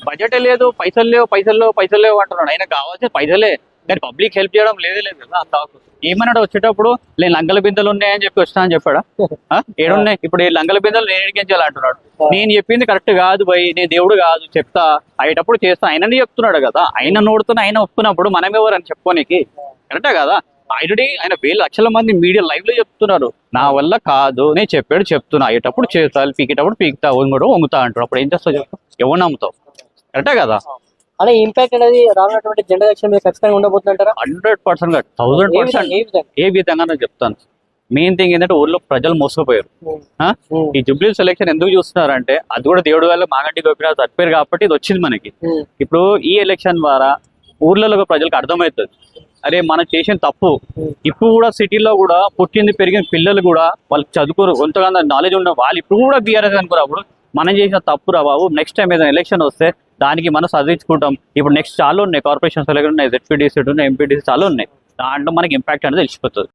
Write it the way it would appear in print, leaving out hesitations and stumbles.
బడ్జెటే లేదు, పైసలు లేవు పైసలు లేవు పైసలు లేవు అంటున్నాడు. ఆయన కావాల్సిన పైసలే, కానీ పబ్లిక్ హెల్ప్ చేయడం లేదు కదా అంత. ఏమన్నాడు వచ్చేటప్పుడు, నేను లంగల బిందెలు ఉన్నాయని చెప్పి వస్తా అని చెప్పాడా? ఏడున్నాయి ఇప్పుడు ఈ లంగల బిందెలు నేను ఎడిగించాలి అంటున్నాడు. నేను చెప్పింది కరెక్ట్ కాదు భయ్, నేను దేవుడు కాదు చెప్తా, అయ్యేటప్పుడు చేస్తా ఆయనని చెప్తున్నాడు కదా. ఆయన నోడుతున్న ఆయన ఒప్పుకున్నప్పుడు మనం ఎవరు అని చెప్పుకోనికి కరెక్టే కదా. ఆయన వేల లక్షల మంది మీడియా లైవ్ లో చెప్తున్నారు, నా వల్ల కాదు నేను చెప్పాడు చెప్తున్నా, అయ్యేటప్పుడు చేస్తా, పీకేటప్పుడు పీకుతా, వంగుతా అంటాడు. అప్పుడు ఏం చేస్తావు చెప్పు, ఎవరు నమ్ముతావు? కరెక్టే కదా. అలా ఇంపాక్ట్ అనేది రానున్నటువంటి జనరల్ ఎలక్షన్ మీద ఖచ్చితంగా ఉండబోతుంటారా? 100%, 1000%. ఏ విధంగా నేను చెప్తాను. మెయిన్ థింగ్ ఏంటంటే ఊర్లో ప్రజలు మోసపోయారు. ఈ జూబ్లీ సెలక్షన్ ఎందుకు చూస్తున్నారంటే, అది కూడా దేవుడి వల్ల మాగంటి గోపినాథ్ తప్పారు కాబట్టి ఇది వచ్చింది మనకి. ఇప్పుడు ఈ ఎలక్షన్ ద్వారా ఊర్లలో ప్రజలకు అర్థమవుతుంది, అరే మనం చేసిన తప్పు. ఇప్పుడు కూడా సిటీలో కూడా పుట్టింది పెరిగిన పిల్లలు కూడా వాళ్ళు చదువుకోరు, కొంతగా నాలెడ్జ్ ఉన్న వాళ్ళు ఇప్పుడు కూడా బీఆర్ఎస్ అనుకున్నప్పుడు మనం చేసిన తప్పు రా బాబు, నెక్స్ట్ టైం ఏదైనా ఎలక్షన్ వస్తే దానికి మనం చదివించుకుంటాం. ఇప్పుడు నెక్స్ట్ చాలా ఉన్నాయి, కార్పొరేషన్స్ ఉన్నాయి, ZPDC ఉన్నాయి, MPDC చాలా ఉన్నాయి. దాంట్లో మనకి ఇంపాక్ట్ అనేది తెలిసిపోతుంది.